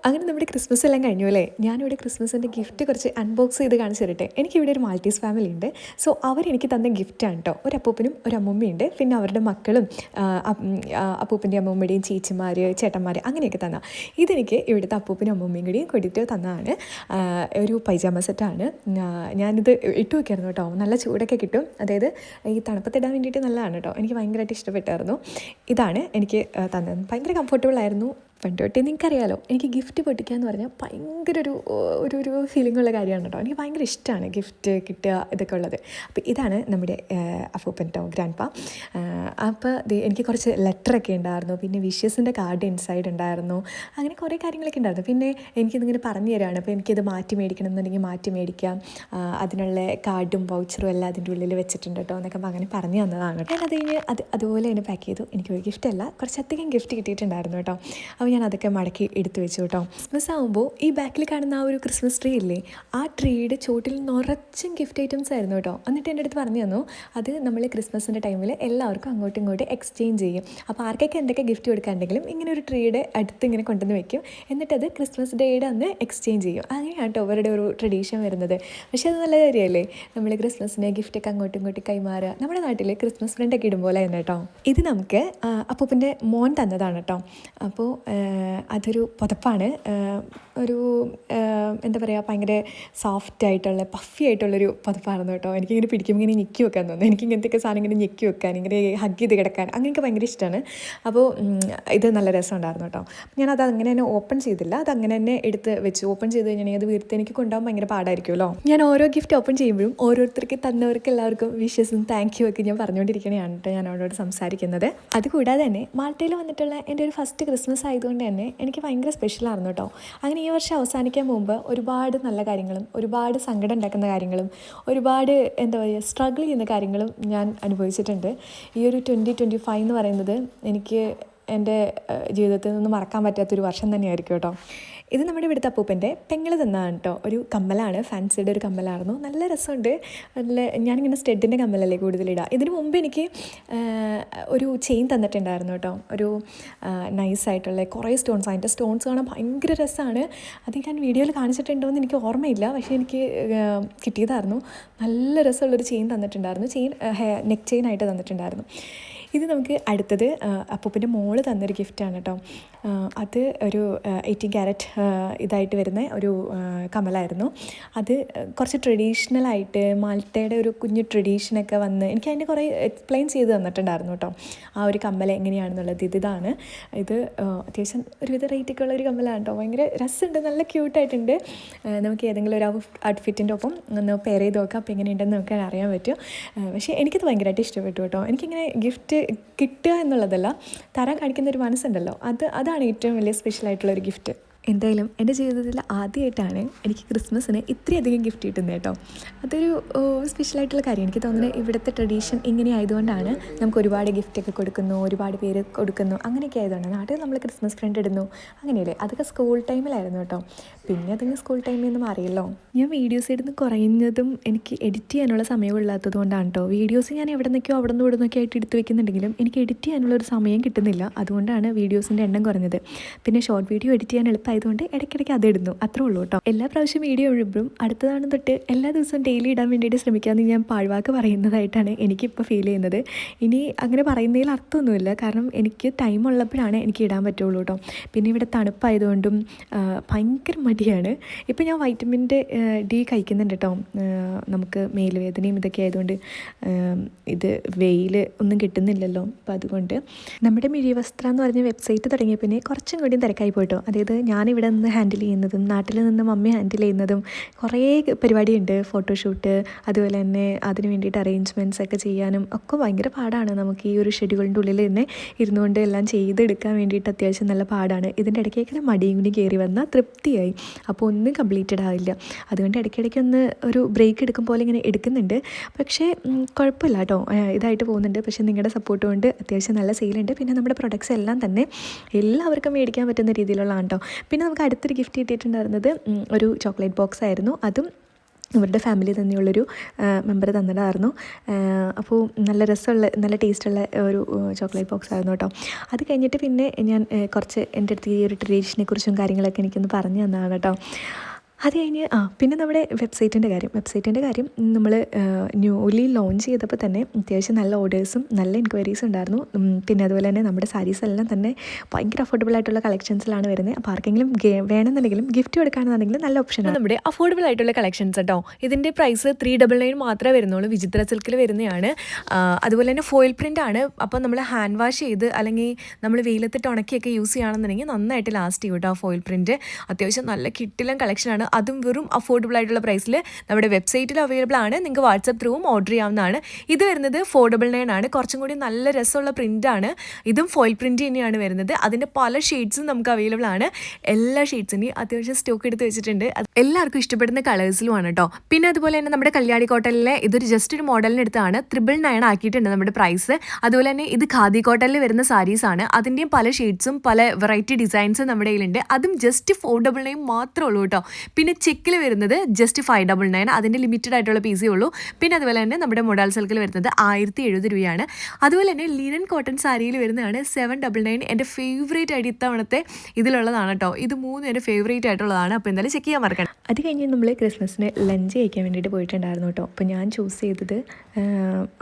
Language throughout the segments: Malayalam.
അങ്ങനെ നമ്മുടെ ക്രിസ്മസ് എല്ലാം കഴിഞ്ഞു അല്ലേ. ഞാനിവിടെ ക്രിസ്മസിൻ്റെ ഗിഫ്റ്റ് കുറച്ച് അൺബോക്സ് ചെയ്ത് കാണിച്ചു തരട്ടെ. എനിക്കിവിടെ ഒരു മാൾട്ടീസ് ഫാമിലി ഉണ്ട്. സോ അവരെനിക്ക് തന്ന ഗിഫ്റ്റാണ് കേട്ടോ. ഒരു അപ്പൂപ്പനും ഒരു അമ്മൂമ്മയുണ്ട്, പിന്നെ അവരുടെ മക്കളും അപ്പൂപ്പൻ്റെ അമ്മൂമ്മയുടെയും ചേച്ചിമാർ ചേട്ടന്മാർ അങ്ങനെയൊക്കെ തന്ന. ഇതെനിക്ക് ഇവിടുത്തെ അപ്പൂപ്പനും അമ്മൂമ്മയും കൂടി കൊടുത്തിട്ട് തന്നതാണ്. ഒരു പൈജാമ സെറ്റാണ്. ഞാനിത് ഇട്ട് വയ്ക്കായിരുന്നു കേട്ടോ. നല്ല ചൂടൊക്കെ കിട്ടും, അതായത് ഈ തണുപ്പത്തിടാൻ വേണ്ടിയിട്ട് നല്ലതാണ് കേട്ടോ. എനിക്ക് ഭയങ്കരമായിട്ട് ഇഷ്ടപ്പെട്ടായിരുന്നു. ഇതാണ് എനിക്ക് തന്നത്. ഭയങ്കര കംഫർട്ടബിളായിരുന്നു. പണ്ട് തൊട്ടേ നിങ്ങൾക്കറിയാലോ, എനിക്ക് ഗിഫ്റ്റ് പൊട്ടിക്കുക എന്ന് പറഞ്ഞാൽ ഭയങ്കര ഒരു ഫീലിംഗ് ഉള്ള കാര്യമാണ് കേട്ടോ. എനിക്ക് ഭയങ്കര ഇഷ്ടമാണ് ഗിഫ്റ്റ് കിട്ടുക ഇതൊക്കെ ഉള്ളത്. അപ്പോൾ ഇതാണ് നമ്മുടെ അപ്പൂപ്പൻ കേട്ടോ, ഗ്രാൻഡ് പാ. അപ്പോൾ എനിക്ക് കുറച്ച് ലെറ്ററൊക്കെ ഉണ്ടായിരുന്നു, പിന്നെ വിഷസിൻ്റെ കാർഡ് ഇൻസൈഡ് ഉണ്ടായിരുന്നു, അങ്ങനെ കുറേ കാര്യങ്ങളൊക്കെ ഉണ്ടായിരുന്നു. പിന്നെ എനിക്കിതിങ്ങനെ പറഞ്ഞു തരാണ്. അപ്പോൾ എനിക്കിത് മാറ്റി മേടിക്കണം എന്നുണ്ടെങ്കിൽ മാറ്റി മേടിക്കാം, അതിനുള്ള കാർഡും വൗച്ചറും എല്ലാം അതിൻ്റെ ഉള്ളിൽ വെച്ചിട്ടുണ്ട് കേട്ടോ എന്നൊക്കെ അങ്ങനെ പറഞ്ഞു തന്നതാണ് കേട്ടോ. ഞാനത് കഴിഞ്ഞ് അതുപോലെ തന്നെ പാക്ക് ചെയ്തു. എനിക്കൊരു ഗിഫ്റ്റല്ല, കുറച്ചധികം ഗിഫ്റ്റ് കിട്ടിയിട്ടുണ്ടായിരുന്നു കേട്ടോ. അപ്പോൾ ഞാൻ അതൊക്കെ മടക്കി എടുത്തു വെച്ചു കേട്ടോ. ക്രിസ്മസ് ആകുമ്പോൾ ഈ ബാക്കിൽ കാണുന്ന ആ ഒരു ക്രിസ്മസ് ട്രീ ഇല്ലേ, ആ ട്രീയുടെ ചോട്ടിൽ നിറച്ചും ഗിഫ്റ്റ് ഐറ്റംസ് ആയിരുന്നു കേട്ടോ. എന്നിട്ട് എൻ്റെ അടുത്ത് പറഞ്ഞു തന്നു, അത് നമ്മൾ ക്രിസ്മസിൻ്റെ ടൈമിൽ എല്ലാവർക്കും അങ്ങോട്ടും ഇങ്ങോട്ടും എക്സ്ചേഞ്ച് ചെയ്യും. അപ്പോൾ ആർക്കൊക്കെ എന്തൊക്കെ ഗിഫ്റ്റ് കൊടുക്കാനുണ്ടെങ്കിലും ഇങ്ങനെ ഒരു ട്രീയുടെ അടുത്ത് ഇങ്ങനെ കൊണ്ടുവന്ന് വെക്കും, എന്നിട്ടത് ക്രിസ്മസ് ഡേയുടെ അന്ന് എക്സ്ചേഞ്ച് ചെയ്യും. അങ്ങനെയാണ് കേട്ടോ അവരുടെ ഒരു ട്രഡീഷൻ വരുന്നത്. പക്ഷേ അത് നല്ല കാര്യമല്ലേ, നമ്മൾ ക്രിസ്മസിന് ഗിഫ്റ്റൊക്കെ അങ്ങോട്ടും ഇങ്ങോട്ടും കൈമാറുക. നമ്മുടെ നാട്ടിൽ ക്രിസ്മസ് ഫ്രണ്ടൊക്കെ ഇടുമ്പോൾ തന്നെ കേട്ടോ. ഇത് നമുക്ക് അപ്പൂപ്പൻ്റെ മോൻ തന്നതാണ് കേട്ടോ. അപ്പോൾ അതൊരു പുതപ്പാണ്. ഒരു എന്താ പറയുക, ഭയങ്കര സോഫ്റ്റ് ആയിട്ടുള്ള പഫി ആയിട്ടുള്ളൊരു പുതപ്പായിരുന്നു കേട്ടോ. എനിക്കിങ്ങനെ പിടിക്കുമ്പോൾ ഇങ്ങനെ ഞെക്കി വെക്കാൻ തോന്നുന്നു. എനിക്ക് ഇങ്ങനത്തെയൊക്കെ സാധനം ഇങ്ങനെ ഞെക്കി വെക്കാൻ, ഇങ്ങനെ ഹഗ് ചെയ്ത് കിടക്കാൻ അങ്ങനെയൊക്കെ ഭയങ്കര ഇഷ്ടമാണ്. അപ്പോൾ ഇത് നല്ല രസമുണ്ടായിരുന്നു കേട്ടോ. ഞാനത് അങ്ങനെ തന്നെ ഓപ്പൺ ചെയ്തില്ല, അത് അങ്ങനെ തന്നെ എടുത്ത് വെച്ചു. ഓപ്പൺ ചെയ്ത് കഴിഞ്ഞാൽ അത് വീർത്ത് എനിക്ക് കൊണ്ടുപോകാൻ ഭയങ്കര പാടായിരിക്കുമല്ലോ. ഞാൻ ഓരോ ഗിഫ്റ്റ് ഓപ്പൺ ചെയ്യുമ്പോഴും ഓരോരുത്തർക്ക് തന്നവർക്ക് എല്ലാവർക്കും വിഷസും താങ്ക് യു ഒക്കെ ഞാൻ പറഞ്ഞുകൊണ്ടിരിക്കണതാണ് കേട്ടോ ഞാൻ അവരോട് സംസാരിക്കുന്നത്. അതുകൂടാതെ തന്നെ മാൾട്ടയിൽ വന്നിട്ടുള്ള എൻ്റെ ഒരു ഫസ്റ്റ് ക്രിസ്മസ് ആയതുകൊണ്ട് തന്നെ എനിക്ക് ഭയങ്കര സ്പെഷ്യലായിരുന്നു കേട്ടോ. അങ്ങനെ ഈ വർഷം അവസാനിക്കാൻ മുമ്പ് ഒരുപാട് നല്ല കാര്യങ്ങളും ഒരുപാട് സങ്കടം ഉണ്ടാക്കുന്ന കാര്യങ്ങളും ഒരുപാട് എന്താ പറയുക സ്ട്രഗിൾ ചെയ്യുന്ന കാര്യങ്ങളും ഞാൻ അനുഭവിച്ചിട്ടുണ്ട്. ഈ ഒരു 2025 എന്ന് പറയുന്നത് എനിക്ക് എൻ്റെ ജീവിതത്തിൽ നിന്ന് മറക്കാൻ പറ്റാത്തൊരു വർഷം തന്നെയായിരിക്കും കേട്ടോ. ഇത് നമ്മുടെ ഇവിടുത്തെ അപ്പൂപ്പൻ്റെ പെങ്ങൾ തന്നതാണ് കേട്ടോ. ഒരു കമ്മലാണ്, ഫാൻസിയുടെ ഒരു കമ്മലായിരുന്നു. നല്ല രസമുണ്ട്. നല്ല ഞാനിങ്ങനെ സ്റ്റെഡിൻ്റെ കമ്മലല്ലേ കൂടുതലിടുക. ഇതിന് മുമ്പ് എനിക്ക് ഒരു ചെയിൻ തന്നിട്ടുണ്ടായിരുന്നു കേട്ടോ. ഒരു നൈസായിട്ടുള്ള കുറേ സ്റ്റോൺസ്. അതിൻ്റെ സ്റ്റോൺസ് കാണാൻ ഭയങ്കര രസമാണ്. അത് ഞാൻ വീഡിയോയിൽ കാണിച്ചിട്ടുണ്ടോ എന്ന് എനിക്ക് ഓർമ്മയില്ല, പക്ഷേ എനിക്ക് കിട്ടിയതായിരുന്നു. നല്ല രസമുള്ളൊരു ചെയിൻ തന്നിട്ടുണ്ടായിരുന്നു. നെക്ക് ചെയിൻ ആയിട്ട് തന്നിട്ടുണ്ടായിരുന്നു. ഇത് നമുക്ക് അടുത്തത് അപ്പൂപ്പൻ്റെ മോള് തന്നൊരു ഗിഫ്റ്റാണ് കേട്ടോ. അത് ഒരു 18 ക്യാരറ്റ് ഇതായിട്ട് വരുന്ന ഒരു കമ്മലായിരുന്നു. അത് കുറച്ച് ട്രഡീഷണലായിട്ട് മാൾട്ടയുടെ ഒരു കുഞ്ഞു ട്രഡീഷനൊക്കെ വന്ന് എനിക്ക് അതിൻ്റെ കുറേ എക്സ്പ്ലെയിൻ ചെയ്ത് തന്നിട്ടുണ്ടായിരുന്നു കേട്ടോ. ആ ഒരു കമ്മൽ എങ്ങനെയാണെന്നുള്ളത്. ഇതാണ് ഇത് അത്യാവശ്യം ഒരുവിധ റേറ്റൊക്കെ ഉള്ള ഒരു കമ്മലാണ് കേട്ടോ. ഭയങ്കര രസമുണ്ട്, നല്ല ക്യൂട്ടായിട്ടുണ്ട്. നമുക്ക് ഏതെങ്കിലും ഒരു ഔട്ട്ഫിറ്റിൻ്റെ ഒപ്പം ഒന്ന് പെയർ ചെയ്ത് നോക്കാം, അപ്പോൾ എങ്ങനെയുണ്ടെന്ന് നമുക്ക് അറിയാൻ പറ്റും. പക്ഷേ എനിക്കത് ഭയങ്കരമായിട്ട് ഇഷ്ടപ്പെട്ടു കേട്ടോ. എനിക്കിങ്ങനെ ഗിഫ്റ്റ് കിട്ടുക എന്നുള്ളതല്ല, തരാൻ കാണിക്കുന്ന ഒരു മനസ്സുണ്ടല്ലോ, അതാണ് ഏറ്റവും വലിയ സ്പെഷ്യലായിട്ടുള്ളൊരു ഗിഫ്റ്റ്. എന്തായാലും എൻ്റെ ജീവിതത്തിൽ ആദ്യമായിട്ടാണ് എനിക്ക് ക്രിസ്മസിന് ഇത്രയധികം ഗിഫ്റ്റ് കിട്ടുന്നത് കേട്ടോ. അതൊരു സ്പെഷ്യലായിട്ടുള്ള കാര്യം. എനിക്ക് തോന്നുന്നത് ഇവിടുത്തെ ട്രഡീഷൻ ഇങ്ങനെ ആയതുകൊണ്ടാണ് നമുക്ക് ഒരുപാട് ഗിഫ്റ്റൊക്കെ കൊടുക്കുന്നു, ഒരുപാട് പേര് കൊടുക്കുന്നു, അങ്ങനെയൊക്കെ ആയതുകൊണ്ട്. നാട്ടിൽ നമ്മൾ ക്രിസ്മസ് ഫ്രണ്ട് ഇടുന്നു അങ്ങനെയല്ലേ. അതൊക്കെ സ്കൂൾ ടൈമിലായിരുന്നു കേട്ടോ. പിന്നെ അതിന് സ്കൂൾ ടൈമിൽ നിന്ന് മാറിയല്ലോ. ഞാൻ വീഡിയോസ് ഇടുന്ന് കുറയുന്നതും എനിക്ക് എഡിറ്റ് ചെയ്യാനുള്ള സമയമില്ലാത്തത് കൊണ്ടാണ് കേട്ടോ. വീഡിയോസ് ഞാൻ എവിടെ നിന്നൊക്കെയോ അവിടെ നിന്ന് ഇവിടെ നിന്നൊക്കെ ആയിട്ട് എടുത്ത് വെക്കുന്നുണ്ടെങ്കിലും എനിക്ക് എഡിറ്റ് ചെയ്യാനുള്ളൊരു സമയം കിട്ടുന്നില്ല. അതുകൊണ്ടാണ് വീഡിയോസിൻ്റെ എണ്ണം കുറഞ്ഞത്. പിന്നെ ഷോർട്ട് വീഡിയോ എഡിറ്റ് ചെയ്യാൻ ആയതുകൊണ്ട് ഇടയ്ക്കിടയ്ക്ക് അത് ഇടുന്നു, അത്രേ ഉള്ളൂ കേട്ടോ. എല്ലാ പ്രാവശ്യം വീഡിയോ ഇടുമ്പോഴും അടുത്തതാണ് തൊട്ട് എല്ലാ ദിവസവും ഡെയിലി ഇടാൻ വേണ്ടിയിട്ട് ശ്രമിക്കാമെന്ന് ഞാൻ പാഴ്വാക്ക് പറയുന്നതായിട്ടാണ് എനിക്കിപ്പോൾ ഫീൽ ചെയ്യുന്നത്. ഇനി അങ്ങനെ പറയുന്നതിൽ അർത്ഥമൊന്നുമില്ല, കാരണം എനിക്ക് ടൈം ഉള്ളപ്പോഴാണ് എനിക്ക് ഇടാൻ പറ്റുള്ളൂ കേട്ടോ. പിന്നെ ഇവിടെ തണുപ്പായതുകൊണ്ടും ഭയങ്കര മടിയാണ്. ഇപ്പോൾ ഞാൻ വൈറ്റമിൻ ഡി കഴിക്കുന്നുണ്ട് കേട്ടോ. നമുക്ക് മേലുവേദനയും ഇതൊക്കെ ആയതുകൊണ്ട് ഇത് വെയിൽ ഒന്നും കിട്ടുന്നില്ലല്ലോ. അപ്പോൾ അതുകൊണ്ട് നമ്മുടെ മിഴിവസ്ത്ര എന്ന് പറഞ്ഞ വെബ്സൈറ്റ് തുടങ്ങിയ പിന്നെ കുറച്ചും കൂടി തിരക്കായി പോയിട്ടോ. അതായത് ഞാനിവിടെ നിന്ന് ഹാൻഡിൽ ചെയ്യുന്നതും നാട്ടിൽ നിന്ന് മമ്മി ഹാൻഡിൽ ചെയ്യുന്നതും കുറേ പരിപാടിയുണ്ട്. ഫോട്ടോഷൂട്ട്, അതുപോലെ തന്നെ അതിന് വേണ്ടിയിട്ട് അറേഞ്ച്മെൻറ്റ്സ് ഒക്കെ ചെയ്യാനും ഒക്കെ ഭയങ്കര പാടാണ്. നമുക്ക് ഈ ഒരു ഷെഡ്യൂളിൻ്റെ ഉള്ളിൽ തന്നെ ഇരുന്നുകൊണ്ട് എല്ലാം ചെയ്തെടുക്കാൻ വേണ്ടിയിട്ട് അത്യാവശ്യം നല്ല പാടാണ്. ഇതിൻ്റെ ഇടയ്ക്കേക്കിടെ മടിയും കൂടി കയറി വന്നാൽ തൃപ്തിയായി, അപ്പോൾ ഒന്നും കംപ്ലീറ്റഡ് ആവില്ല. അതുകൊണ്ട് ഇടയ്ക്കിടയ്ക്കൊന്ന് ഒരു ബ്രേക്ക് എടുക്കും പോലെ ഇങ്ങനെ എടുക്കുന്നുണ്ട്. പക്ഷേ കുഴപ്പമില്ല കേട്ടോ, ഇതായിട്ട് പോകുന്നുണ്ട്. പക്ഷേ നിങ്ങളുടെ സപ്പോർട്ട് കൊണ്ട് അത്യാവശ്യം നല്ല സെയിലുണ്ട്. പിന്നെ നമ്മുടെ പ്രൊഡക്ട്സ് എല്ലാം തന്നെ എല്ലാവർക്കും മേടിക്കാൻ പറ്റുന്ന രീതിയിലുള്ളതാണ് കേട്ടോ. പിന്നെ നമുക്ക് അടുത്തൊരു ഗിഫ്റ്റ് കിട്ടിയിട്ടുണ്ടായിരുന്നത് ഒരു ചോക്ലേറ്റ് ബോക്സ് ആയിരുന്നു. അതും ഇവരുടെ ഫാമിലി തന്നെയുള്ളൊരു മെമ്പർ തന്നിട്ടായിരുന്നു. അപ്പോൾ നല്ല രസമുള്ള നല്ല ടേസ്റ്റുള്ള ഒരു ചോക്ലേറ്റ് ബോക്സ് ആയിരുന്നു കേട്ടോ. അത് കഴിഞ്ഞിട്ട് പിന്നെ ഞാൻ കുറച്ച് എൻ്റെ അടുത്ത് ഈ ഒരു ട്രഡീഷനെ കുറിച്ചും കാര്യങ്ങളൊക്കെ എനിക്കൊന്ന് പറഞ്ഞു തന്നതാണ് കേട്ടോ. അത് കഴിഞ്ഞ് പിന്നെ നമ്മുടെ വെബ്സൈറ്റിൻ്റെ കാര്യം നമ്മൾ ന്യൂലി ലോഞ്ച് ചെയ്തപ്പോൾ തന്നെ അത്യാവശ്യം നല്ല ഓർഡേഴ്സും നല്ല എൻക്വയറീസും ഉണ്ടായിരുന്നു. പിന്നെ അതുപോലെ തന്നെ നമ്മുടെ സാരീസ് എല്ലാം തന്നെ ഭയങ്കര അഫോർഡബിൾ ആയിട്ടുള്ള കളക്ഷൻസിലാണ് വരുന്നത്. അപ്പോൾ ആർക്കെങ്കിലും വേണമെന്നുണ്ടെങ്കിലും ഗിഫ്റ്റ് കൊടുക്കുകയാണെന്നുണ്ടെങ്കിലും നല്ല ഓപ്ഷനാണ് നമ്മുടെ അഫോർഡബിൾ ആയിട്ടുള്ള കളക്ഷൻസ് കേട്ടോ. ഇതിൻ്റെ പ്രൈസ് 399 മാത്രമേ വരുന്നുള്ളൂ. വിചിത്ര സിൽക്കിൽ വരുന്നതാണ്. അതുപോലെ തന്നെ ഫോയിൽ പ്രിൻ്റ് ആണ്. അപ്പോൾ നമ്മൾ ഹാൻഡ് വാഷ് ചെയ്ത് അല്ലെങ്കിൽ നമ്മൾ വെയിലത്തിട്ട് ഉണക്കിയൊക്കെ യൂസ് ചെയ്യുകയാണെന്നുണ്ടെങ്കിൽ നന്നായിട്ട് ലാസ്റ്റ് ചെയ്യും കേട്ടോ. ഫോയിൽ പ്രിൻ്റ് അത്യാവശ്യം നല്ല കിട്ടിലും കളക്ഷനാണ്. അതും വെറും അഫോർഡബിൾ ആയിട്ടുള്ള പ്രൈസിൽ നമ്മുടെ വെബ്സൈറ്റിൽ അവൈലബിൾ ആണ്. നിങ്ങൾക്ക് വാട്സപ്പ് ത്രൂവും ഓർഡർ ചെയ്യാവുന്നതാണ്. ഇത് വരുന്നത് 499 ആണ്. കുറച്ചും കൂടി നല്ല രസമുള്ള പ്രിൻ്റാണ്. ഇതും ഫോയിൽ പ്രിൻ്റ് തന്നെയാണ് വരുന്നത്. അതിൻ്റെ പല ഷെയ്ഡ്സും നമുക്ക് അവൈലബിൾ ആണ്. എല്ലാ ഷെയ്ഡ്സിൻ്റെയും അത്യാവശ്യം സ്റ്റോക്ക് എടുത്ത് വെച്ചിട്ടുണ്ട്. എല്ലാവർക്കും ഇഷ്ടപ്പെടുന്ന കളേഴ്സിലുമാണ് കേട്ടോ. പിന്നെ അതുപോലെ തന്നെ നമ്മുടെ കല്യാണി കോട്ടണിലെ ഇതൊരു ജസ്റ്റ് ഒരു മോഡലിന് എടുത്താണ് 999 ആക്കിയിട്ടുണ്ട് നമ്മുടെ പ്രൈസ്. അതുപോലെ തന്നെ ഇത് ഖാദി കോട്ടണിൽ വരുന്ന സാരീസാണ്. അതിൻ്റെയും പല ഷെയ്ഡ്സും പല വെറൈറ്റി ഡിസൈൻസും നമ്മുടെ കയ്യിലുണ്ട്. അതും ജസ്റ്റ് 499 മാത്രമേ ഉള്ളൂ കേട്ടോ. പിന്നെ ചെക്കിൽ വരുന്നത് ജസ്റ്റ് 599. അതിൻ്റെ ലിമിറ്റഡ് ആയിട്ടുള്ള പീസേ ഉള്ളൂ. പിന്നെ അതുപോലെ തന്നെ നമ്മുടെ മൊഡാൾ സിൽക്കിൽ വരുന്നത് 1070 രൂപയാണ്. അതുപോലെ തന്നെ ലിനൻ കോട്ടൺ സാരിയിൽ വരുന്നതാണ് 799. എൻ്റെ ഫേവറേറ്റ് ആയിട്ട് ഇത്തവണത്തെ ഇതിലുള്ളതാണ് കേട്ടോ. ഇത് 3 എൻ്റെ ഫേവറേറ്റ് ആയിട്ടുള്ളതാണ്. അപ്പോൾ എന്തായാലും ചെക്ക് ചെയ്യാൻ മറക്കണം. അത് കഴിഞ്ഞ് നമ്മൾ ക്രിസ്മസിന് ലഞ്ച് കഴിക്കാൻ വേണ്ടിയിട്ട് പോയിട്ടുണ്ടായിരുന്നു കേട്ടോ. അപ്പോൾ ഞാൻ ചൂസ് ചെയ്തത്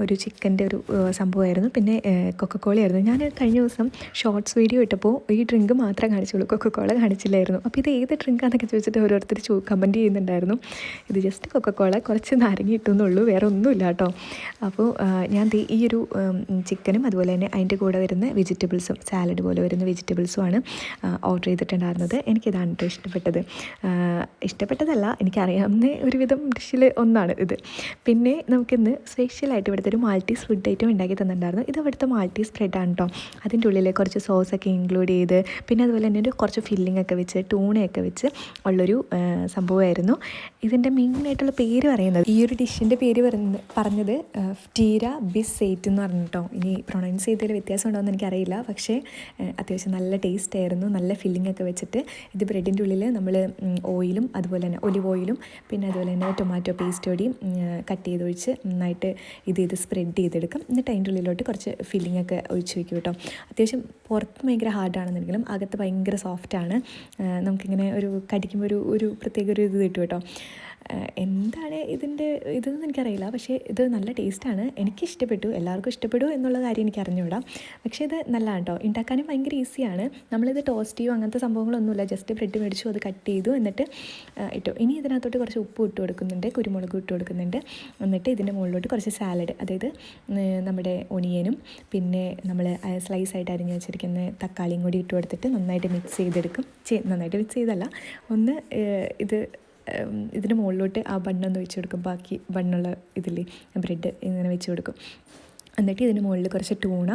ഒരു ചിക്കൻ്റെ ഒരു സംഭവമായിരുന്നു. പിന്നെ കൊക്കക്കോളയായിരുന്നു. ഞാൻ കഴിഞ്ഞ ദിവസം ഷോർട്സ് വീഡിയോ ഇട്ടപ്പോൾ ഈ ഡ്രിങ്ക് മാത്രമേ കാണിച്ചുള്ളൂ, കൊക്കക്കോള കാണിച്ചില്ലായിരുന്നു. അപ്പോൾ ഇത് ഏത് ഡ്രിങ്കാന്നൊക്കെ ചോദിച്ചിട്ട് ഓരോരുത്തർ കമൻറ്റ് ചെയ്യുന്നുണ്ടായിരുന്നു. ഇത് ജസ്റ്റ് കൊക്കക്കോള കുറച്ച് നാരങ്ങ ഇട്ടുന്നുള്ളൂ, വേറെ ഒന്നുമില്ല കേട്ടോ. അപ്പോൾ ഞാൻ ഈ ഒരു ചിക്കനും അതുപോലെ തന്നെ അതിൻ്റെ കൂടെ വരുന്ന വെജിറ്റബിൾസും സാലഡ് പോലെ വരുന്ന വെജിറ്റബിൾസുമാണ് ഓർഡർ ചെയ്തിട്ടുണ്ടായിരുന്നത്. എനിക്കിതാണ് കേട്ടോ ഇഷ്ടപ്പെട്ടതല്ല, എനിക്കറിയാവുന്ന ഒരുവിധം ഡിഷിൽ ഒന്നാണ് ഇത്. പിന്നെ നമുക്കിന്ന് സ്പെഷ്യലായിട്ട് ഇവിടുത്തെ ഒരു മാൾട്ടീസ് ഫുഡ് ഐറ്റം ഉണ്ടാക്കി തന്നിട്ടുണ്ടായിരുന്നു. ഇത് ഇവിടുത്തെ മാൾട്ടീസ് ബ്രെഡാണ് കേട്ടോ. അതിൻ്റെ ഉള്ളിൽ കുറച്ച് സോസൊക്കെ ഇൻക്ലൂഡ് ചെയ്ത് പിന്നെ അതുപോലെ തന്നെ ഒരു കുറച്ച് ഫില്ലിംഗ് ഒക്കെ വെച്ച് ടൂണയൊക്കെ വെച്ച് ഉള്ളൊരു സംഭവമായിരുന്നു. ഇതിൻ്റെ മെയിനായിട്ടുള്ള പേര് പറയുന്നത്, ഈ ഒരു ഡിഷിൻ്റെ പേര് പറഞ്ഞത് ഫ്റ്റീര ബിസ് സെയ്റ്റ് എന്ന് പറഞ്ഞു കേട്ടോ. ഇനി പ്രൊണൗൺസ് ചെയ്തതിൽ വ്യത്യാസം ഉണ്ടോയെന്ന് എനിക്കറിയില്ല. പക്ഷേ അത്യാവശ്യം നല്ല ടേസ്റ്റ് ആയിരുന്നു. നല്ല ഫില്ലിംഗ് ഒക്കെ വെച്ചിട്ട് ഇത് ബ്രെഡിൻ്റെ ഉള്ളിൽ നമ്മൾ ഓയിലും അതുപോലെ തന്നെ ഒലിവ് ഓയിലും പിന്നെ അതുപോലെ തന്നെ ടൊമാറ്റോ പേസ്റ്റ് കൂടിയും കട്ട് ചെയ്തൊഴിച്ച് നന്നായിട്ട് ഇത് സ്പ്രെഡ് ചെയ്തെടുക്കും. എന്നിട്ട് അതിൻ്റെ ഉള്ളിലോട്ട് കുറച്ച് ഫില്ലിംഗ് ഒക്കെ ഒഴിച്ച് വയ്ക്കും കേട്ടോ. അത്യാവശ്യം പുറത്ത് ഭയങ്കര ഹാർഡാണെന്നുണ്ടെങ്കിലും അകത്ത് ഭയങ്കര സോഫ്റ്റാണ്. നമുക്കിങ്ങനെ ഒരു കടിക്കുമ്പോൾ ഒരു പ്രത്യേക ഒരു ഇത് കിട്ടും കേട്ടോ. എന്താണ് ഇതിൻ്റെ ഇതെന്ന് എനിക്കറിയില്ല. പക്ഷേ ഇത് നല്ല ടേസ്റ്റാണ്. എനിക്കിഷ്ടപ്പെട്ടു. എല്ലാവർക്കും ഇഷ്ടപ്പെടുമോ എന്നുള്ള കാര്യം എനിക്ക് അറിഞ്ഞുകൂടാ. പക്ഷേ ഇത് നല്ലതാണ് കേട്ടോ. ഉണ്ടാക്കാനും ഭയങ്കര ഈസിയാണ്. നമ്മളിത് ടോസ്റ്റ് ചെയ്യോ അങ്ങനത്തെ സംഭവങ്ങളൊന്നുമില്ല. ജസ്റ്റ് ബ്രെഡ് മേടിച്ചു, അത് കട്ട് ചെയ്തു, എന്നിട്ട് ഇട്ടു. ഇനി ഇതിനകത്തോട്ട് കുറച്ച് ഉപ്പ് ഇട്ട് കൊടുക്കുന്നുണ്ട്, കുരുമുളക് ഇട്ട് കൊടുക്കുന്നുണ്ട്. എന്നിട്ട് ഇതിൻ്റെ മുകളിലോട്ട് കുറച്ച് സാലഡ്, അതായത് നമ്മുടെ ഒണിയനും പിന്നെ നമ്മൾ സ്ലൈസായിട്ട് അരിഞ്ഞ് വെച്ചിരിക്കുന്ന തക്കാളിയും കൂടി ഇട്ട് കൊടുത്തിട്ട് നന്നായിട്ട് മിക്സ് ചെയ്തെടുക്കും. നന്നായിട്ട് മിക്സ് ചെയ്തല്ല, ഒന്ന് ഇതിന് മുകളിലോട്ട് ആ ബണ്ണൊന്ന് വെച്ച് കൊടുക്കും. ബാക്കി ബണ്ണുള്ള ഇതില്ലേ ബ്രെഡ് ഇങ്ങനെ വെച്ച് കൊടുക്കും. എന്നിട്ട് ഇതിന് മുകളിൽ കുറച്ച് ടൂണ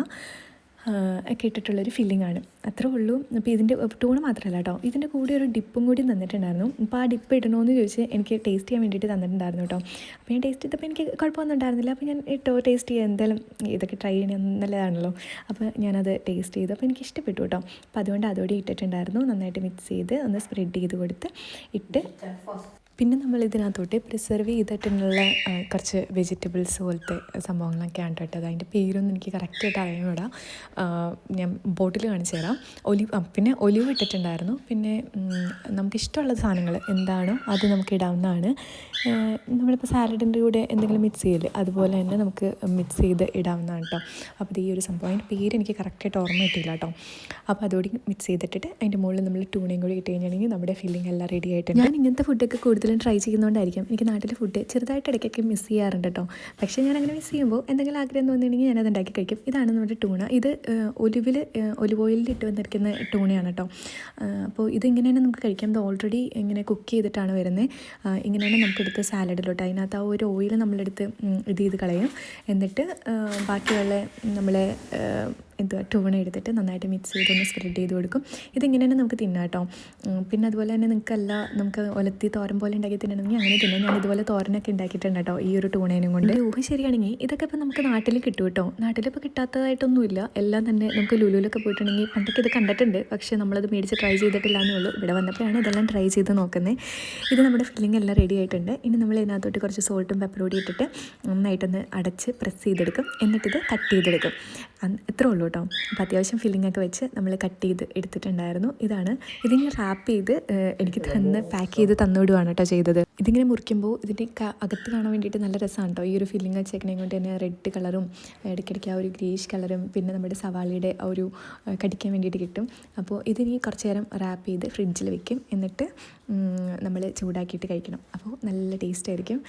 ഒക്കെ ഇട്ടിട്ടുള്ളൊരു ഫില്ലിംഗാണ്. അത്രേ ഉള്ളൂ. അപ്പോൾ ഇതിൻ്റെ ടൂണ മാത്രമല്ല കേട്ടോ, ഇതിൻ്റെ കൂടെ ഒരു ഡിപ്പും കൂടി തന്നിട്ടുണ്ടായിരുന്നു. അപ്പോൾ ആ ഡിപ്പ് ഇടണമെന്ന് ചോദിച്ച് എനിക്ക് ടേസ്റ്റ് ചെയ്യാൻ വേണ്ടിയിട്ട് തന്നിട്ടുണ്ടായിരുന്നു കേട്ടോ. അപ്പോൾ ഞാൻ ടേസ്റ്റ് ചെയ്തപ്പോൾ എനിക്ക് കുഴപ്പമൊന്നും ഉണ്ടായിരുന്നില്ല. അപ്പോൾ ഞാൻ ടേസ്റ്റ് ചെയ്യാൻ എന്തായാലും ഇതൊക്കെ ട്രൈ ചെയ്യാൻ നല്ലതാണല്ലോ. അപ്പോൾ ഞാനത് ടേസ്റ്റ് ചെയ്തു. അപ്പോൾ എനിക്ക് ഇഷ്ടപ്പെട്ടു കേട്ടോ. അപ്പോൾ അതുകൊണ്ട് അതോടെ ഇട്ടിട്ടുണ്ടായിരുന്നു. നന്നായിട്ട് മിക്സ് ചെയ്ത് ഒന്ന് സ്പ്രെഡ് ചെയ്ത് കൊടുത്ത് ഇട്ട് പിന്നെ നമ്മൾ ഇതിനകത്തോട്ട് പ്രിസർവ് ചെയ്തിട്ടുള്ള കുറച്ച് വെജിറ്റബിൾസ് പോലത്തെ സംഭവങ്ങളൊക്കെയാണ് കേട്ടത്. അതിൻ്റെ പേരൊന്നും എനിക്ക് കറക്റ്റായിട്ട് അറിയാൻ ഞാൻ ബോട്ടിൽ കാണിച്ചു തരാം. പിന്നെ ഒലിവ് ഇട്ടിട്ടുണ്ടായിരുന്നു. പിന്നെ നമുക്കിഷ്ടമുള്ള സാധനങ്ങൾ എന്താണോ അത് നമുക്ക് ഇടാവുന്നതാണ്. നമ്മളിപ്പോൾ സാലഡിൻ്റെ കൂടെ എന്തെങ്കിലും മിക്സ് ചെയ്യില്ലേ, അതുപോലെ തന്നെ നമുക്ക് മിക്സ് ചെയ്ത് ഇടാവുന്നതാണ് കേട്ടോ. അപ്പോൾ ഈ ഒരു സംഭവം അതിൻ്റെ പേര് എനിക്ക് കറക്റ്റായിട്ട് ഓർമ്മ കിട്ടിയില്ല കേട്ടോ. അപ്പോൾ അതോടെ മിക്സ് ചെയ്തിട്ടിട്ട് അതിൻ്റെ മുകളിൽ നമ്മൾ ടൂണയും കൂടി ഇട്ട് കഴിഞ്ഞിട്ടുണ്ടെങ്കിൽ നമ്മുടെ ഫില്ലിംഗ് എല്ലാം റെഡി ആയിട്ടുണ്ട്. ഞാൻ ഇങ്ങനത്തെ ഫുഡൊക്കെ കൂടുതലും ട്രൈ ചെയ്യുന്നതുകൊണ്ടായിരിക്കും എനിക്ക് നാട്ടിലെ ഫുഡ് ചെറുതായിട്ട് ഇടയ്ക്കൊക്കെ മിസ് ചെയ്യാറുണ്ട് കേട്ടോ. പക്ഷേ ഞാൻ അങ്ങനെ മിസ് ചെയ്യുമ്പോൾ എന്തെങ്കിലും ആഗ്രഹം തോന്നിയിട്ടുണ്ടെങ്കിൽ ഞാനത് ഉണ്ടാക്കി കഴിക്കും. ഇതാണ് നമ്മുടെ ടൂണ. ഇത് ഒലിവ് ഓയിലിൽ ഇട്ട് വന്നിരിക്കുന്ന ടൂണയാണ് കേട്ടോ. അപ്പോൾ ഇതിങ്ങനെയാണ് നമുക്ക് കഴിക്കാം. ഇത് ഓൾറെഡി ഇങ്ങനെ കുക്ക് ചെയ്തിട്ടാണ് വരുന്നത്. ഇങ്ങനെയാണ് നമുക്കെടുത്ത് സാലഡിലോട്ട് അതിനകത്ത് ആ ഒരു ഓയിൽ നമ്മളെടുത്ത് ഇത് കളയും. എന്നിട്ട് ബാക്കിയുള്ള നമ്മൾ എന്തുവാ ടൂണ എടുത്തിട്ട് നന്നായിട്ട് മിക്സ് ചെയ്തൊന്ന് സ്പ്രെഡ് ചെയ്ത് കൊടുക്കും. ഇതിങ്ങനെ തന്നെ നമുക്ക് തിന്നാം കേട്ടോ. പിന്നെ അതുപോലെ തന്നെ നമുക്ക് ഒലത്തി തോരൻ പോലെ ഉണ്ടാക്കി തിന്നണമെങ്കിൽ അങ്ങനെ തിന്നാം. ഞാൻ ഇതുപോലെ തോരനൊക്കെ ഉണ്ടാക്കിയിട്ടുണ്ട് കേട്ടോ ഈ ഒരു ടൂണേനും കൊണ്ട്. ഊഹ ശരിയാണെങ്കിൽ ഇതൊക്കെ ഇപ്പോൾ നമുക്ക് നാട്ടിൽ കിട്ടും കേട്ടോ. നാട്ടിലിപ്പോൾ കിട്ടാത്തതായിട്ടൊന്നുമില്ല. എല്ലാം തന്നെ നമുക്ക് ലുലുവിലൊക്കെ പോയിട്ടുണ്ടെങ്കിൽ പണ്ടൊക്കെ ഇത് കണ്ടിട്ടുണ്ട്, പക്ഷേ നമ്മളത് മേടിച്ച് ട്രൈ ചെയ്തിട്ടില്ല എന്നേ ഉള്ളൂ. ഇവിടെ വന്നപ്പോഴാണ് ഇതെല്ലാം ട്രൈ ചെയ്ത് നോക്കുന്നത്. ഇത് നമ്മുടെ ഫില്ലിംഗ് എല്ലാം റെഡി ആയിട്ടുണ്ട്. ഇനി നമ്മൾ ഇതിനകത്തോട്ട് കുറച്ച് സോൾട്ടും പെപ്പറോടി ഇട്ടിട്ട് നന്നായിട്ടൊന്ന് അടച്ച് പ്രസ് ചെയ്തെടുക്കും. എന്നിട്ടിത് കട്ട് ചെയ്തെടുക്കും. ഇത്രേ ഉള്ളൂ കേട്ടോ. അപ്പോൾ അത്യാവശ്യം ഫില്ലിംഗ് ഒക്കെ വെച്ച് നമ്മൾ കട്ട് ചെയ്ത് എടുത്തിട്ടുണ്ടായിരുന്നു. ഇതിങ്ങനെ റാപ്പ് ചെയ്ത് എനിക്ക് പാക്ക് ചെയ്ത് തന്നുവിടുവാണ് കേട്ടോ ചെയ്തത്. ഇതിങ്ങനെ മുറിക്കുമ്പോൾ ഇതിൻ്റെ അകത്ത് കാണാൻ വേണ്ടിയിട്ട് നല്ല രസമാണ് കേട്ടോ. ഈ ഒരു ഫില്ലിംഗ് വെച്ചേക്കണേ കൊണ്ട് തന്നെ റെഡ് കളറും ഇടയ്ക്കിടയ്ക്ക് ആ ഒരു ഗ്രീഷ് കളറും പിന്നെ നമ്മുടെ സവാളയുടെ ആ ഒരു കടിക്കാൻ വേണ്ടിയിട്ട് കിട്ടും. അപ്പോൾ ഇതിനി കുറച്ച് നേരം റാപ്പ് ചെയ്ത് ഫ്രിഡ്ജിൽ വെക്കും. എന്നിട്ട് നമ്മൾ ചൂടാക്കിയിട്ട് കഴിക്കണം. അപ്പോൾ നല്ല ടേസ്റ്റ് ആയിരിക്കും.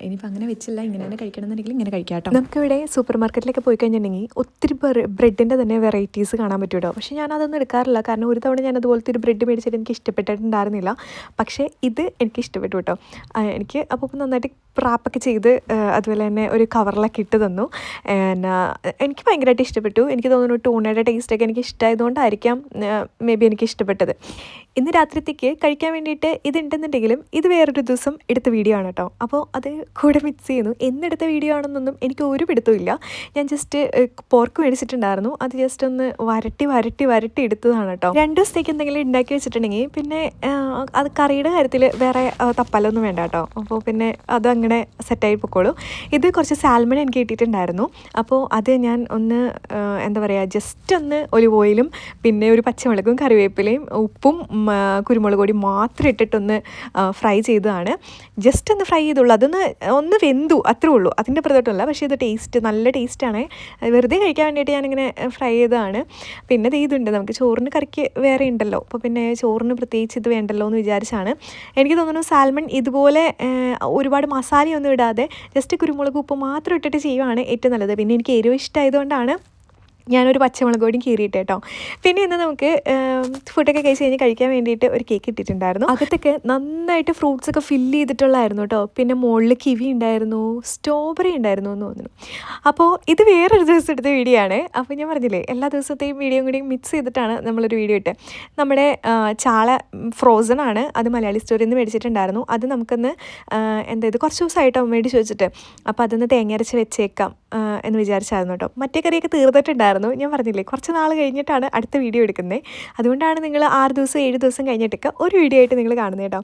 ഇനിയിപ്പോൾ അങ്ങനെ വെച്ചില്ല, ഇങ്ങനെ തന്നെ കഴിക്കണം എന്നുണ്ടെങ്കിൽ ഇങ്ങനെ കഴിക്കാം കേട്ടോ. നമുക്കിവിടെ സൂപ്പർ മാർക്കറ്റിലൊക്കെ പോയി കഴിഞ്ഞിട്ടുണ്ടെങ്കിൽ ഒത്തിരി ബ്രെഡിൻ്റെ തന്നെ വെറൈറ്റീസ് കാണാൻ പറ്റും കേട്ടോ. പക്ഷേ ഞാനതൊന്നും എടുക്കാറില്ല. കാരണം ഒരു തവണ ഞാൻ അതുപോലത്തെ ഒരു ബ്രെഡ് മേടിച്ചിട്ട് എനിക്ക് ഇഷ്ടപ്പെട്ടിട്ടുണ്ടായിരുന്നില്ല. പക്ഷേ ഇത് എനിക്ക് ഇഷ്ടപ്പെട്ടു കേട്ടോ. എനിക്ക് അപ്പോൾ നന്നായിട്ട് റാപ്പൊക്കെ ചെയ്ത് അതുപോലെ തന്നെ ഒരു കവറിലൊക്കെ ഇട്ട് തന്നു. എനിക്ക് ഭയങ്കരമായിട്ട് ഇഷ്ടപ്പെട്ടു. എനിക്ക് തോന്നുന്നു ടൂണയുടെ ടേസ്റ്റൊക്കെ എനിക്ക് ഇഷ്ടമായതുകൊണ്ടായിരിക്കാം മേ ബി എനിക്ക് ഇഷ്ടപ്പെട്ടത്. ഇന്ന് രാത്രിത്തേക്ക് കഴിക്കാൻ വേണ്ടിയിട്ട് ഇതുണ്ടെന്നുണ്ടെങ്കിലും ഇത് വേറൊരു ദിവസം എടുത്ത വീഡിയോ ആണ് കേട്ടോ. അപ്പോൾ അത് കൂടെ മിക്സ് ചെയ്യുന്നു. എന്നെടുത്ത വീഡിയോ ആണെന്നൊന്നും എനിക്ക് ഒരു പിടുത്തമില്ല. ഞാൻ ജസ്റ്റ് പോർക്ക് മേടിച്ചിട്ടുണ്ടായിരുന്നു. അത് ജസ്റ്റ് ഒന്ന് വരട്ടി എടുത്തതാണ് കേട്ടോ. 2 ദിവസത്തേക്ക് എന്തെങ്കിലും ഉണ്ടാക്കി വെച്ചിട്ടുണ്ടെങ്കിൽ പിന്നെ അത് കറിയുടെ കാര്യത്തിൽ വേറെ തപ്പാലൊന്നും വേണ്ട കേട്ടോ. അപ്പോൾ പിന്നെ അതങ്ങനെ സെറ്റായി പൊക്കോളൂ. ഇത് കുറച്ച് സാൽമൺ എനിക്ക് കിട്ടിയിട്ടുണ്ടായിരുന്നു. അപ്പോൾ അത് ഞാൻ ഒന്ന് എന്താ പറയുക, ജസ്റ്റ് ഒന്ന് ഒലിവ് ഓയിലും പിന്നെ ഒരു പച്ചമുളകും കറിവേപ്പിലയും ഉപ്പും കുരുമുളക് പൊടി മാത്രം ഇട്ടിട്ടൊന്ന് ഫ്രൈ ചെയ്തതാണ്. ജസ്റ്റ് ഒന്ന് ഫ്രൈ ചെയ്തുള്ളൂ. ഒന്ന് വെന്തു, അത്രേ ഉള്ളൂ. അതിൻ്റെ പുറത്തോട്ടല്ല. പക്ഷേ ഇത് നല്ല ടേസ്റ്റാണ്. വെറുതെ കഴിക്കാൻ വേണ്ടിയിട്ട് ഞാനിങ്ങനെ ഫ്രൈ ചെയ്തതാണ്. പിന്നെ ഇതുണ്ട്, നമുക്ക് ചോറിന് കറിക്ക് വേറെ ഉണ്ടല്ലോ. അപ്പോൾ പിന്നെ ചോറിന് പ്രത്യേകിച്ച് ഇത് വേണ്ടല്ലോ എന്ന് വിചാരിച്ചാണ്. എനിക്ക് തോന്നുന്നു സാൽമൺ ഇതുപോലെ ഒരുപാട് മസാലയൊന്നും ഇടാതെ ജസ്റ്റ് കുരുമുളക് ഉപ്പ് മാത്രം ഇട്ടിട്ട് ചെയ്യുവാണ് ഏറ്റവും നല്ലത്. പിന്നെ എനിക്ക് എരിവ് ഇഷ്ടമായതുകൊണ്ടാണ് ഞാനൊരു പച്ചമുളക് പൊടിയും കീറിയിട്ട് കേട്ടോ. പിന്നെ ഇന്ന് നമുക്ക് ഫുഡൊക്കെ കഴിക്കാൻ വേണ്ടിയിട്ട് ഒരു കേക്ക് ഇട്ടിട്ടുണ്ടായിരുന്നു. അകത്തൊക്കെ നന്നായിട്ട് ഫ്രൂട്ട്സൊക്കെ ഫില്ല് ചെയ്തിട്ടുള്ളതായിരുന്നു കേട്ടോ. പിന്നെ മുകളിൽ കിവി ഉണ്ടായിരുന്നു, സ്ട്രോബെറി ഉണ്ടായിരുന്നു എന്ന് തോന്നുന്നു. അപ്പോൾ ഇത് വേറൊരു ദിവസം എടുത്ത വീഡിയോ ആണ്. അപ്പോൾ ഞാൻ പറഞ്ഞില്ലേ, എല്ലാ ദിവസത്തെയും വീഡിയോയും കൂടി മിക്സ് ചെയ്തിട്ടാണ് നമ്മളൊരു വീഡിയോ ഇട്ട്. നമ്മുടെ ചാള ഫ്രോസൺ ആണ്. അത് മലയാളി സ്റ്റോറിൽ നിന്ന് മേടിച്ചിട്ടുണ്ടായിരുന്നു. അത് നമുക്കൊന്ന് ഇത് കുറച്ച് ദിവസമായിട്ടോ മേടിച്ച് വെച്ചിട്ട്. അപ്പോൾ അതൊന്ന് തേങ്ങ അരച്ച് വെച്ചേക്കാം എന്ന് വിചാരിച്ചായിരുന്നു കേട്ടോ. മറ്റേ കറിയൊക്കെ തീർന്നിട്ടുണ്ടായിരുന്നു. ഞാൻ പറഞ്ഞില്ലേ, കുറച്ച് നാൾ കഴിഞ്ഞിട്ടാണ് അടുത്ത വീഡിയോ എടുക്കുന്നത്. അതുകൊണ്ടാണ് നിങ്ങൾ 6 ദിവസം 7 ദിവസം കഴിഞ്ഞിട്ടൊക്കെ ഒരു വീഡിയോ ആയിട്ട് നിങ്ങൾ കാണുന്നത് കേട്ടോ.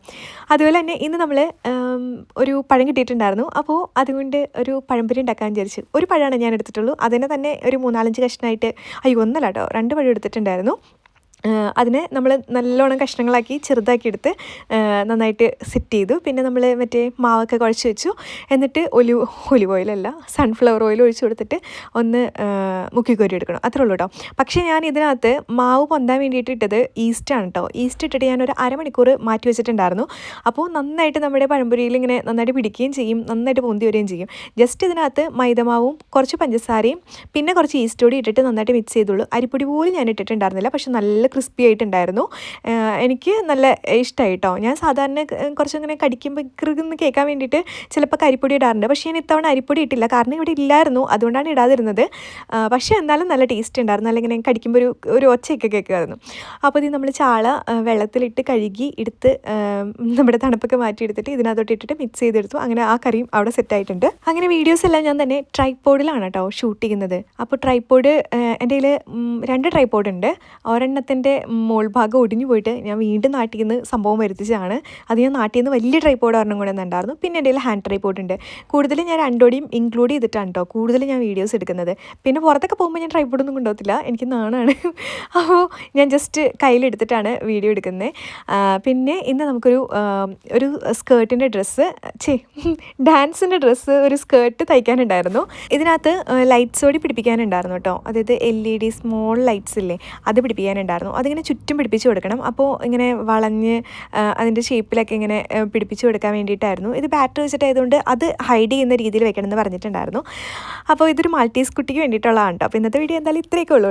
അതുപോലെ തന്നെ ഇന്ന് നമ്മൾ ഒരു പഴം കിട്ടിയിട്ടുണ്ടായിരുന്നു. അപ്പോൾ അതുകൊണ്ട് ഒരു പഴംപൊരി ഉണ്ടാക്കാൻ വിചാരിച്ചു. ഒരു പഴമാണ് ഞാൻ എടുത്തിട്ടുള്ളൂ. അതിനെ തന്നെ ഒരു 3-4 കഷ്ണമായിട്ട്, ഒന്നല്ല കേട്ടോ, 2 പഴം എടുത്തിട്ടുണ്ടായിരുന്നു. അതിനെ നമ്മൾ നല്ലോണം കഷ്ണങ്ങളാക്കി ചെറുതാക്കി എടുത്ത് നന്നായിട്ട് സെറ്റ് ചെയ്തു. പിന്നെ നമ്മൾ മറ്റേ മാവൊക്കെ കുഴച്ച് വെച്ചു. എന്നിട്ട് ഒലിവ് ഓയിലല്ല, സൺഫ്ലവർ ഓയിൽ ഒഴിച്ച് കൊടുത്തിട്ട് ഒന്ന് മുക്കിക്കോരി എടുക്കണം. അത്രേ ഉള്ളൂ കേട്ടോ. പക്ഷേ ഞാൻ ഇതിനകത്ത് മാവ് പൊന്താൻ വേണ്ടിയിട്ട് ഇട്ടത് ഈസ്റ്റാണ് കേട്ടോ. ഈസ്റ്റ് ഇട്ടിട്ട് ഞാനൊരു അരമണിക്കൂർ മാറ്റി വെച്ചിട്ടുണ്ടായിരുന്നു. അപ്പോൾ നന്നായിട്ട് നമ്മുടെ പഴംപൊരിയിൽ ഇങ്ങനെ നന്നായിട്ട് പിടിക്കുകയും ചെയ്യും, നന്നായിട്ട് പൊന്തി വരികയും ചെയ്യും. ജസ്റ്റ് ഇതിനകത്ത് മൈദമാവും കുറച്ച് പഞ്ചസാരയും പിന്നെ കുറച്ച് ഈസ്റ്റ് പൊടി ഇട്ടിട്ട് നന്നായിട്ട് മിക്സ് ചെയ്തുള്ളൂ. അരിപ്പൊടി പോലും ഞാൻ ഇട്ടിട്ടുണ്ടായിരുന്നില്ല. പക്ഷെ നല്ല ക്രിസ്പി ആയിട്ടുണ്ടായിരുന്നു. എനിക്ക് നല്ല ഇഷ്ടമായി കേട്ടോ. ഞാൻ സാധാരണ കുറച്ചങ്ങനെ കടിക്കുമ്പോൾ കൃന്ന് കേൾക്കാൻ വേണ്ടിയിട്ട് ചിലപ്പോൾ അരിപ്പൊടി ഇടാറുണ്ട്. പക്ഷേ ഞാൻ ഇത്തവണ അരിപ്പൊടി ഇട്ടില്ല, കാരണം ഇവിടെ ഇല്ലായിരുന്നു. അതുകൊണ്ടാണ് ഇടാതിരുന്നത്. പക്ഷേ എന്നാലും നല്ല ടേസ്റ്റ് ഉണ്ടായിരുന്നു. അല്ലെങ്കിൽ ഇങ്ങനെ കടിക്കുമ്പോൾ ഒരു ഒച്ചയൊക്കെ കേൾക്കുമായിരുന്നു. അപ്പോൾ ഇത് നമ്മൾ ചാള വെള്ളത്തിലിട്ട് കഴുകി എടുത്ത് നമ്മുടെ തണുപ്പൊക്കെ മാറ്റിയെടുത്തിട്ട് ഇതിനകത്തോട്ട് ഇട്ടിട്ട് മിക്സ് ചെയ്തെടുത്തു. അങ്ങനെ ആ കറിയും അവിടെ സെറ്റായിട്ടുണ്ട്. അങ്ങനെ വീഡിയോസ് എല്ലാം ഞാൻ തന്നെ ട്രൈപോഡിലാണ് കേട്ടോ ഷൂട്ട് ചെയ്യുന്നത്. അപ്പോൾ ട്രൈപോഡ് എൻ്റെ കയ്യിൽ 2 ട്രൈപോഡ് ഉണ്ട്. ഒരെണ്ണത്തിൻ്റെ മോൾ ഭാഗം ഒടിഞ്ഞു പോയിട്ട് ഞാൻ വീണ്ടും നാട്ടിൽ നിന്ന് സംഭവം വരുത്തിച്ചതാണ്. അത് ഞാൻ നാട്ടിൽ നിന്ന് വലിയ ട്രൈപോഡ് ഒരെണ്ണം കൂടെ ഉണ്ടായിരുന്നു. പിന്നെ എൻ്റെ കയ്യിൽ ഹാൻഡ് ട്രൈപോഡ് ഉണ്ട്. കൂടുതലും ഞാൻ 2 ഇൻക്ലൂഡ് ചെയ്തിട്ടാണ് കേട്ടോ കൂടുതൽ ഞാൻ വീഡിയോസ് എടുക്കുന്നത്. പിന്നെ പുറത്തൊക്കെ പോകുമ്പോൾ ഞാൻ ട്രൈപോഡൊന്നും കൊണ്ടുപോകത്തില്ല, എനിക്ക് നാണാണ്. അപ്പോൾ ഞാൻ ജസ്റ്റ് കയ്യിലെടുത്തിട്ടാണ് വീഡിയോ എടുക്കുന്നത്. പിന്നെ ഇന്ന് നമുക്കൊരു സ്കേർട്ടിൻ്റെ ഡാൻസിൻ്റെ ഡ്രസ്സ് ഒരു സ്കേർട്ട് തയ്ക്കാനുണ്ടായിരുന്നു. ഇതിനകത്ത് ലൈറ്റ്സ് കൂടി പിടിപ്പിക്കാനുണ്ടായിരുന്നു കേട്ടോ. അതായത് LED സ്മോൾ ലൈറ്റ്സ് ഇല്ലേ, അത് പിടിപ്പിക്കാനുണ്ടായിരുന്നു. അതിങ്ങനെ ചുറ്റും പിടിപ്പിച്ച് കൊടുക്കണം. അപ്പോൾ ഇങ്ങനെ വളഞ്ഞ് അതിൻ്റെ ഷേപ്പിലൊക്കെ ഇങ്ങനെ പിടിപ്പിച്ച് കൊടുക്കാൻ വേണ്ടിയിട്ടായിരുന്നു. ഇത് ബാറ്ററി വെച്ചിട്ടായതുകൊണ്ട് അത് ഹൈഡ് ചെയ്യുന്ന രീതിയിൽ വെക്കണമെന്ന് പറഞ്ഞിട്ടുണ്ടായിരുന്നു. അപ്പോൾ ഇതൊരു മാൾട്ടീസ് കുട്ടിക്ക് വേണ്ടിയിട്ടുള്ളതാണ് കേട്ടോ. അപ്പോൾ ഇന്നത്തെ വീഡിയോ എന്തായാലും ഇത്രയൊക്കെ ഉള്ളൂ.